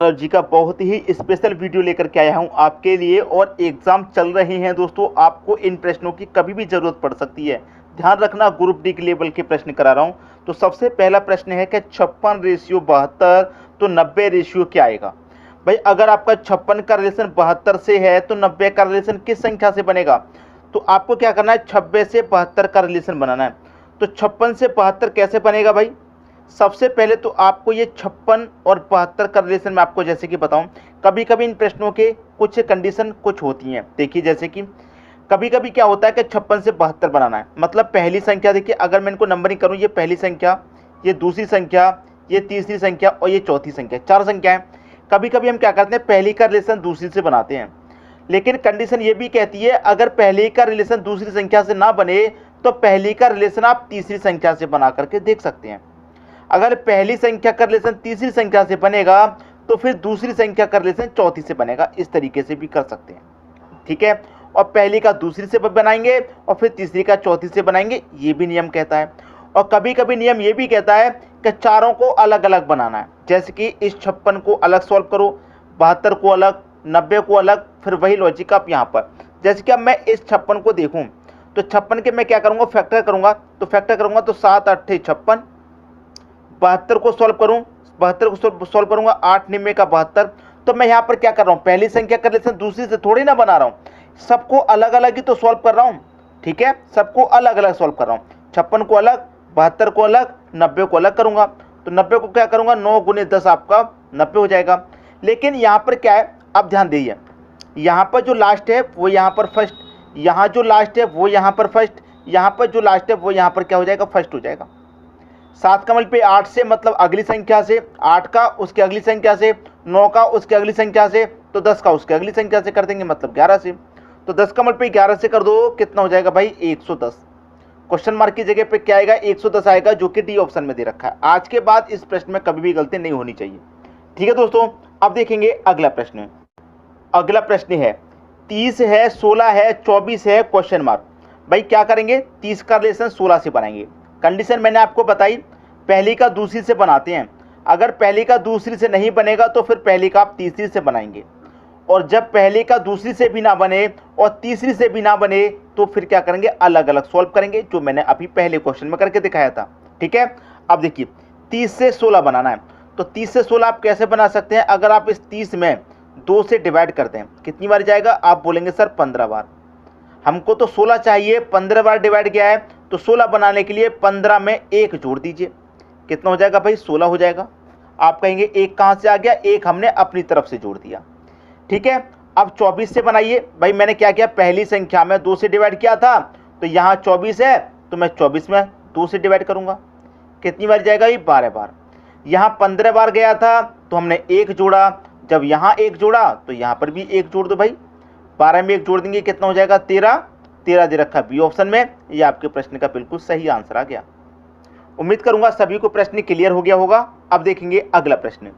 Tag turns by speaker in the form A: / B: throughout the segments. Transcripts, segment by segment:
A: जी का बहुत ही special video लेकर के आया हूं आपके लिए। और एग्ज़ाम चल रहे हैं दोस्तों, आपको इन प्रश्नों की कभी भी ज़रूरत पड़ सकती है। ध्यान रखना, ग्रुप डी के लेवल के प्रश्न करा रहा हूं। तो सबसे पहला प्रश्न है कि 56/72 तो 90 रेशियो क्या आएगा। भाई अगर आपका 56 का रिलेशन 72 से है तो 90 का रिलेशन किस संख्या से बनेगा। तो आपको क्या करना है, 96 से 72 का रिलेशन बनाना है। तो 56 से 72 कैसे बनेगा भाई। सबसे पहले तो आपको ये 56 और 72 का रिलेशन मैं आपको जैसे कि बताऊं, कभी कभी इन प्रश्नों के कुछ कंडीशन कुछ होती हैं। देखिए जैसे कि कभी कभी क्या होता है कि 56 से 72 बनाना है, मतलब पहली संख्या देखिए, अगर मैं इनको नंबरिंग करूं, ये पहली संख्या, ये दूसरी संख्या, ये तीसरी संख्या और ये चौथी संख्या, 4 संख्याएं। कभी कभी हम क्या करते हैं, पहली का रिलेशन दूसरी से बनाते हैं, लेकिन कंडीशन ये भी कहती है अगर पहली का रिलेशन दूसरी संख्या से ना बने तो पहली का रिलेशन आप तीसरी संख्या से बना करके देख सकते हैं। अगर पहली संख्या का रिलेशन तीसरी संख्या से बनेगा तो फिर दूसरी संख्या का रिलेशन चौथी से बनेगा। इस तरीके से भी कर सकते हैं, ठीक है। और पहली का दूसरी से बनाएंगे और फिर तीसरी का चौथी से बनाएंगे, ये भी नियम कहता है। और कभी कभी नियम ये भी कहता है कि चारों को अलग अलग बनाना है, जैसे कि इस 56 को अलग सॉल्व करो, 72 को अलग, 90 को अलग, फिर वही लॉजिक आप यहाँ पर। जैसे कि अब मैं इस 56 को देखूँ तो 56 के मैं क्या करूँगा, फैक्टर करूँगा। तो फैक्टर करूँगा तो 7 8 56, 72 को सॉल्व करूं, 72 को सॉल्व करूंगा, 8 निम्मे का 72। तो मैं यहाँ पर क्या कर रहा हूँ, पहली संख्या का रिलेशन दूसरी से थोड़ी ना बना रहा हूँ, सबको अलग अलग ही तो सॉल्व कर रहा हूँ, ठीक है। सबको अलग अलग सॉल्व कर रहा हूँ, 56 को अलग, 72 को अलग, 90 को अलग करूंगा। तो 90 को क्या करूंगा, 9 गुने 10 आपका 90 हो जाएगा। लेकिन यहाँ पर क्या है, आप ध्यान दीजिए, यहाँ पर जो लास्ट है वो यहाँ पर फर्स्ट, यहाँ जो लास्ट है वो यहाँ पर फर्स्ट, यहाँ पर जो लास्ट है वो यहाँ पर क्या हो जाएगा, फर्स्ट हो जाएगा। 7 कमल पे 8 से मतलब अगली संख्या से, 8 का उसके अगली संख्या से, 9 का उसके अगली संख्या से, तो 10 का उसके अगली संख्या से कर देंगे, मतलब 11 से। तो 10 कमल पे 11 से कर दो, कितना हो जाएगा भाई, 110। क्वेश्चन मार्क की जगह पे क्या आएगा, 110 आएगा, जो कि डी ऑप्शन में दे रखा है। आज के बाद इस प्रश्न में कभी भी गलती नहीं होनी चाहिए, ठीक है दोस्तों। अब देखेंगे अगला प्रश्न। अगला प्रश्न है 30 है, 16 है, 24 है, क्वेश्चन मार्क। भाई क्या करेंगे, 30 का रिलेशन 16 से बनाएंगे। कंडीशन मैंने आपको बताई, पहली का दूसरी से बनाते हैं। अगर पहली का दूसरी से नहीं बनेगा तो फिर पहली का आप तीसरी से बनाएंगे। और जब पहली का दूसरी से भी ना बने और तीसरी से भी ना बने तो फिर क्या करेंगे, अलग अलग सॉल्व करेंगे, जो मैंने अभी पहले क्वेश्चन में करके दिखाया था, ठीक है। अब देखिए 30 से 16 बनाना है, तो 30 से 16 आप कैसे बना सकते हैं। अगर आप इस 30 में 2 से डिवाइड करते हैं, कितनी बार जाएगा, आप बोलेंगे सर 15 बार। हमको तो 16 चाहिए, 15 बार डिवाइड किया है, तो 16 बनाने के लिए 15 में 1 जोड़ दीजिए, कितना हो जाएगा भाई, 16 हो जाएगा। आप कहेंगे 1 कहाँ से आ गया, 1 हमने अपनी तरफ से जोड़ दिया, ठीक है। अब 24 से बनाइए। भाई मैंने क्या किया, पहली संख्या में 2 से डिवाइड किया था, तो यहाँ 24 है तो मैं 24 में 2 से डिवाइड करूँगा, कितनी बार जाएगा, ये 12 बार। यहाँ 15 बार गया था तो हमने 1 जोड़ा, जब यहाँ 1 जोड़ा तो यहाँ पर भी 1 जोड़ दो भाई, 12 में 1 जोड़ देंगे, कितना हो जाएगा, 13। 13 दे रखा बी ऑप्शन में। ये आपके प्रश्न का बिल्कुल सही आंसर आ गया। उम्मीद करूंगा सभी को प्रश्न क्लियर हो गया होगा। अब देखेंगे अगला प्रश्न।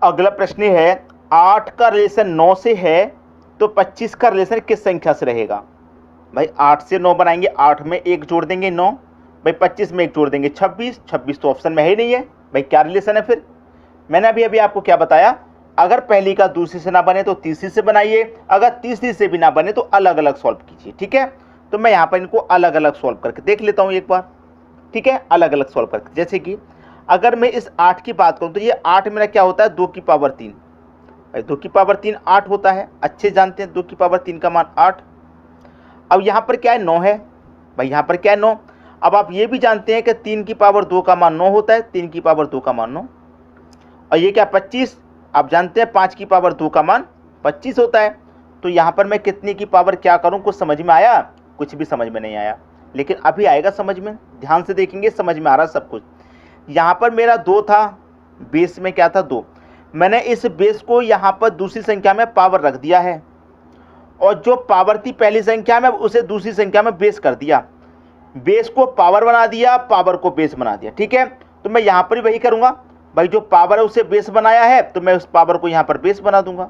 A: अगला प्रश्न है 8 का रिलेशन 9 से है तो 25 का रिलेशन किस संख्या से रहेगा। भाई 8 से 9 बनाएंगे, 8 में 1 जोड़ देंगे 9, भाई 25 में 1 जोड़ देंगे 26, 26 तो ऑप्शन में है ही नहीं है। भाई क्या रिलेशन है फिर, मैंने अभी आपको क्या बताया, अगर पहली का दूसरी से ना बने तो तीसरी से बनाइए, अगर तीसरी से भी ना बने तो अलग अलग सॉल्व कीजिए, ठीक है। तो मैं यहाँ पर इनको अलग अलग सॉल्व करके देख लेता हूँ एक बार, ठीक है, अलग अलग सॉल्व करके। जैसे कि अगर मैं इस 8 की बात करूं तो ये 8 मेरा क्या होता है, 2 की पावर 3। भाई 2 की पावर 3 8 होता है, अच्छे जानते हैं 2 की पावर 3 का मान 8। अब यहाँ पर क्या है, 9 है। भाई यहाँ पर क्या है, 9। अब आप ये भी जानते हैं कि 3 की पावर 2 का मान 9 होता है, 3 की पावर 2 का मान 9। और ये क्या 25, आप जानते हैं 5 की पावर 2 का मान 25 होता है। तो यहाँ पर मैं कितने की पावर क्या करूँ, कुछ समझ में आया, कुछ भी समझ में नहीं आया, लेकिन अभी आएगा समझ में, ध्यान से देखेंगे समझ में आ रहा सब कुछ। यहाँ पर मेरा 2 था, बेस में क्या था 2, मैंने इस बेस को यहाँ पर दूसरी संख्या में पावर रख दिया है, और जो पावर थी पहली संख्या में उसे दूसरी संख्या में बेस कर दिया, बेस को पावर बना दिया, पावर को बेस बना दिया, ठीक है। तो मैं यहाँ पर भी वही करूँगा, भाई जो पावर है उसे बेस बनाया है तो मैं उस पावर को यहाँ पर बेस बना दूंगा,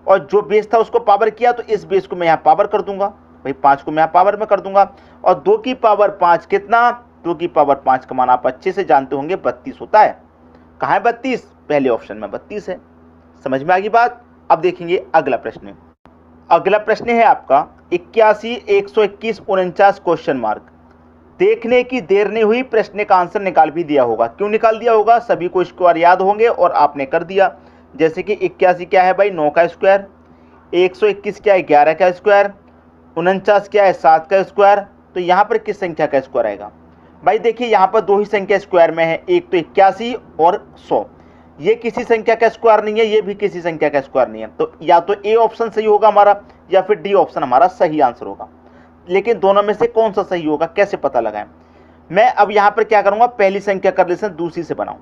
A: और जो बेस था उसको पावर किया तो इस बेस को मैं यहाँ पावर कर दूंगा, भाई 5 को मैं यहाँ पावर में कर दूंगा। और 2 की पावर 5 कितना, 2 की पावर 5 का मान आप अच्छे से जानते होंगे 32 होता है। कहाँ है 32, पहले ऑप्शन में 32 है। समझ में आ गई बात। अब देखेंगे अगला प्रश्न। अगला प्रश्न है आपका 81, 121, 49 क्वेश्चन मार्क। देखने की देर नहीं हुई, प्रश्न का आंसर निकाल भी दिया होगा। क्यों निकाल दिया होगा? सभी को स्क्वायर याद होंगे और आपने कर दिया। जैसे कि 81 क्या है भाई? 9 का स्क्वायर। 121 क्या है? 11 का स्क्वायर। 49 क्या है? 7 का स्क्वायर। तो यहाँ पर किस संख्या का स्क्वायर आएगा भाई? देखिए यहाँ पर दो ही संख्या स्क्वायर में है, एक तो 81 और 100। ये किसी संख्या का स्क्वायर नहीं है, ये भी किसी संख्या का स्क्वायर नहीं है। तो या तो ए ऑप्शन सही होगा हमारा, या फिर डी ऑप्शन हमारा सही आंसर होगा। लेकिन दोनों में से कौन सा सही होगा, कैसे पता लगाएं? मैं अब यहाँ पर क्या करूँगा, पहली संख्या का रिलेशन दूसरी से बनाऊँ।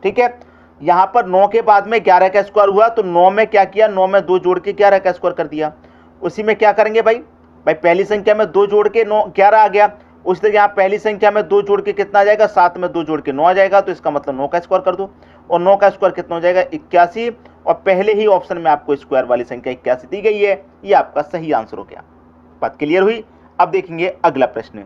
A: ठीक है, यहाँ पर 9 के बाद में 11 का स्क्वायर हुआ, तो 9 में क्या किया, 9 में 2 जोड़ के 11 का स्क्वायर कर दिया। उसी में क्या करेंगे भाई? पहली संख्या में 2 जोड़ के 9 11 आ गया। उस तरह यहाँ पहली संख्या में 2 जोड़ के कितना आ जाएगा? 7 में 2 जोड़ के 9 आ जाएगा। तो इसका मतलब 9 का स्क्वायर कर दो, और 9 का स्क्वायर कितना हो जाएगा? 81। और पहले ही ऑप्शन में आपको स्क्वायर वाली संख्या 81 दी गई है, ये आपका सही आंसर हो गया। बात क्लियर हुई? अब देखेंगे अगला प्रश्न।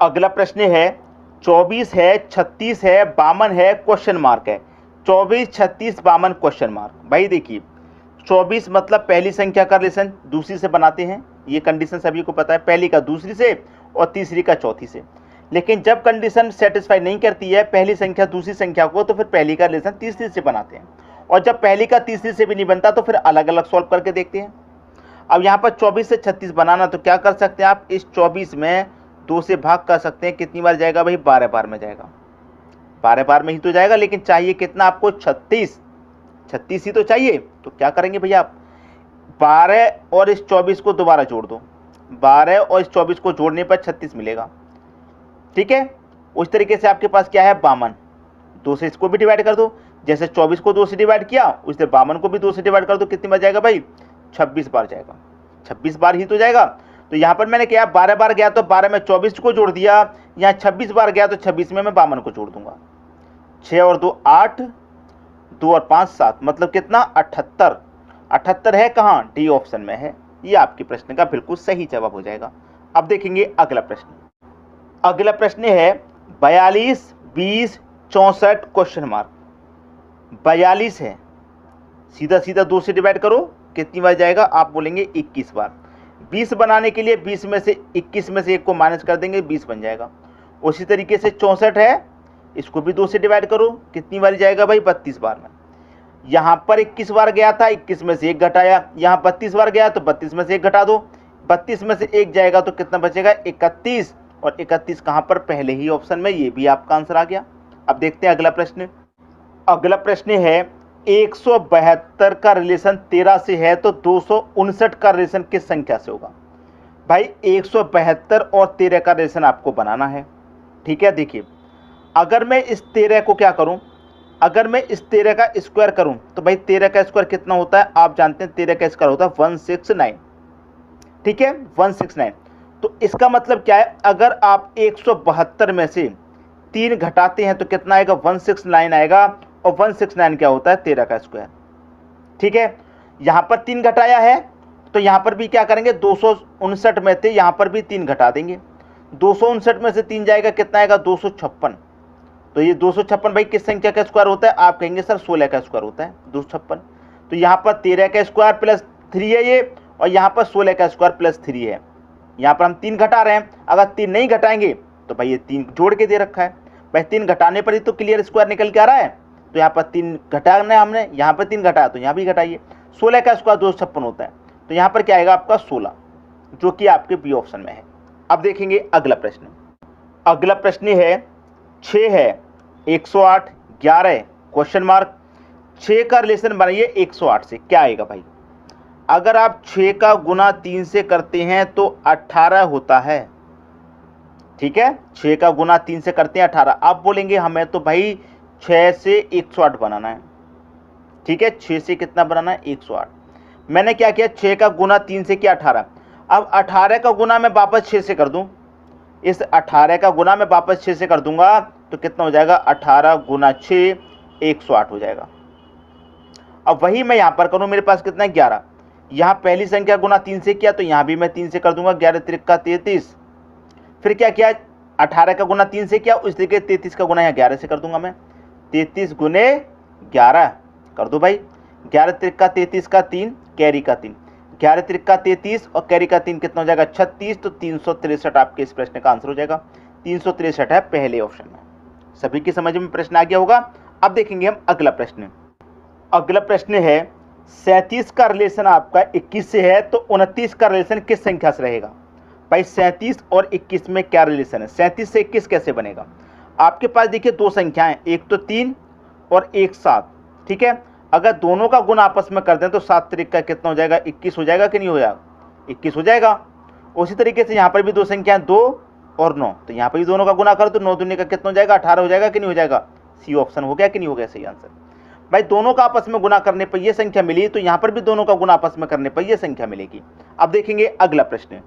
A: अगला प्रश्न है 24 है, 36 है, 52 है, क्वेश्चन मार्क है। 24, 36, 52 क्वेश्चन मार्क। भाई देखिए 24 मतलब पहली संख्या का रिलेशन दूसरी से बनाते हैं, ये कंडीशन सभी को पता है, पहली का दूसरी से और तीसरी का चौथी से। लेकिन जब कंडीशन सेटिस्फाई नहीं करती है पहली संख्या दूसरी संख्या को, तो फिर पहली का रिलेशन तीसरी से बनाते हैं। और जब पहली का तीसरी से भी नहीं बनता तो फिर अलग अलग सॉल्व करके देखते हैं। अब यहाँ पर 24 से 36 बनाना, तो क्या कर सकते हैं आप? इस 24 में 2 से भाग कर सकते हैं। कितनी बार जाएगा भाई? 12 बार में जाएगा। 12 बार में ही तो जाएगा, लेकिन चाहिए कितना आपको? 36 ही तो चाहिए। तो क्या करेंगे भैया आप? 12 और इस 24 को दोबारा जोड़ दो। 12 और इस 24 को जोड़ने पर 36 मिलेगा। ठीक है, उस तरीके से आपके पास क्या है? 52। 2 से इसको भी डिवाइड कर दो। जैसे 24 को 2 से डिवाइड किया, उससे 52 को भी 2 से डिवाइड कर दो। कितनी बार जाएगा भाई? 26 बार जाएगा। 26 बार ही तो जाएगा। तो यहाँ पर मैंने क्या, 12 बार गया तो 12 में 24 को जोड़ दिया। यहाँ 26 बार गया तो 26 में मैं 52 को जोड़ दूंगा। 6 और 2 8, 2 और 5 7, मतलब कितना? 78। 78 है कहाँ? डी ऑप्शन में है। ये आपके प्रश्न का बिल्कुल सही जवाब हो जाएगा। अब देखेंगे अगला प्रश्न। अगला प्रश्न है 42, 20, 64 क्वेश्चन मार्क। 42 है, सीधा सीधा 2 से डिवाइड करो। कितनी बार जाएगा? आप बोलेंगे 21 बार। 20 बनाने के लिए 20 में से 21 में से 1 को माइनस कर देंगे, 20 बन जाएगा। उसी तरीके से 64 है, इसको भी 2 से डिवाइड करो। कितनी बार जाएगा भाई? 32 बार में। यहाँ पर 21 बार गया था, 21 में से 1 घटाया। यहाँ 32 बार गया तो 32 में से 1 घटा दो। 32 में से 1 जाएगा तो कितना बचेगा? 31। और 31 कहाँ पर? पहले ही ऑप्शन में। ये भी आपका आंसर आ गया। अब देखते हैं अगला प्रश्न। अगला प्रश्न है 172 का रिलेशन 13 से है, तो 259 का रिलेशन किस संख्या से होगा? भाई 172 और 13 का रिलेशन आपको बनाना है। ठीक है, देखिए अगर मैं इस 13 को क्या करूं, अगर मैं इस 13 का स्क्वायर करूं तो भाई 13 का स्क्वायर कितना होता है? आप जानते हैं 13 का स्क्वायर होता है 169। ठीक है, 169। तो इसका मतलब क्या है? अगर आप 172 में से 3 घटाते हैं तो कितना आएगा? 169 आएगा। और 169 क्या होता है? 13 का स्क्वायर। ठीक है, यहाँ पर 3 घटाया है तो यहाँ पर भी क्या करेंगे? 259 में से यहाँ पर भी 3 घटा देंगे। 259 में से 3 जाएगा, कितना आएगा? 256। तो ये 256 भाई किस संख्या का स्क्वायर होता है? आप कहेंगे सर 16 का स्क्वायर होता है 256। तो यहाँ पर 13 का स्क्वायर प्लस 3 है ये, और यहाँ पर 16 का स्क्वायर प्लस 3 है। यहाँ पर हम 3 घटा रहे हैं, अगर 3 नहीं घटाएंगे तो भाई ये 3 जोड़ के दे रखा है। भाई 3 घटाने पर ही तो क्लियर स्क्वायर निकल के आ रहा है। तो यहाँ पर 3 घटाना है हमने, यहाँ पर 3 घटाया तो यहाँ भी घटाइए। 16 का स्क्वायर 256 होता है, तो यहाँ पर क्या आएगा आपका? 16, जो कि आपके बी ऑप्शन में है। अब देखेंगे अगला प्रश्न। अगला प्रश्न है 6 है, 108, 11 क्वेश्चन मार्क। 6 का रिलेशन बनाइए 108 से। क्या आएगा भाई? अगर आप 6 का गुना 3 से करते हैं तो 18 होता है। ठीक है, 6 का गुना 3 से करते हैं 18। आप बोलेंगे हमें तो भाई 6 से 108 बनाना है। ठीक है, 6 से कितना बनाना है? 108। मैंने क्या किया? 6 का गुना 3 से किया 18। अब 18 का गुना मैं वापस 6 से कर दूं। इस 18 का गुना मैं वापस 6 से कर दूंगा तो कितना हो जाएगा? 18 गुना 6, 108 हो जाएगा। अब वही मैं यहाँ पर करूँ, मेरे पास कितना है? 11। यहाँ पहली संख्या गुना 3 से किया तो यहाँ भी मैं 3 से कर दूंगा। 11 त्रिका 33। फिर क्या किया? 18 का गुना 3 से किया, उस तरीके 33 का गुना यहाँ 11 से कर दूंगा मैं। 33 गुने 11 कर दो भाई। 11 त्रिका 33 का 3, कैरी का 3, 11 त्रिका 33 और कैरी का 3 कितना हो जाएगा 36, तो 363 आपके इस प्रश्न का आंसर हो जाएगा। 363 है पहले ऑप्शन में। सभी की समझ में प्रश्न आ गया होगा। अब देखेंगे हम अगला प्रश्न। अगला प्रश्न है 37 का रिलेशन आपका 21 से है, तो 29 का रिलेशन किस संख्या से रहेगा? भाई 37 और 21 में क्या रिलेशन है? 37 से 21 कैसे बनेगा? आपके पास देखिए दो संख्याएं, एक तो 3 और एक 7, ठीक है। अगर दोनों का गुण आपस में कर दें तो 7 त्रिका कितना हो जाएगा 21 हो जाएगा कि नहीं हो जाएगा? 21 हो जाएगा। उसी तरीके से यहाँ पर भी दो संख्याएं 2 और 9, तो यहाँ पर भी दोनों का गुना करो तो 9 दूनी का कितना हो जाएगा 18 हो जाएगा कि नहीं हो जाएगा? सी ऑप्शन हो गया कि नहीं हो गया सही आंसर। भाई दोनों का आपस में गुना करने पर यह संख्या मिली, तो यहाँ पर भी दोनों का गुना आपस में करने पर यह संख्या मिलेगी। अब देखेंगे अगला प्रश्न।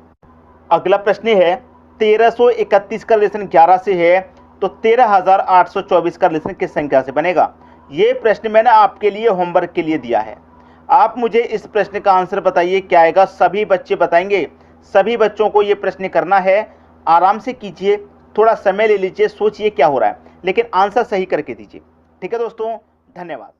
A: अगला प्रश्न है 1331 का रिलेशन 11 से है, तो 13824 का रिलेशन किस संख्या से बनेगा? ये प्रश्न मैंने आपके लिए होमवर्क के लिए दिया है। आप मुझे इस प्रश्न का आंसर बताइए क्या आएगा। सभी बच्चे बताएंगे। सभी बच्चों को ये प्रश्न करना है। आराम से कीजिए, थोड़ा समय ले लीजिए, सोचिए क्या हो रहा है, लेकिन आंसर सही करके दीजिए। ठीक है दोस्तों, धन्यवाद।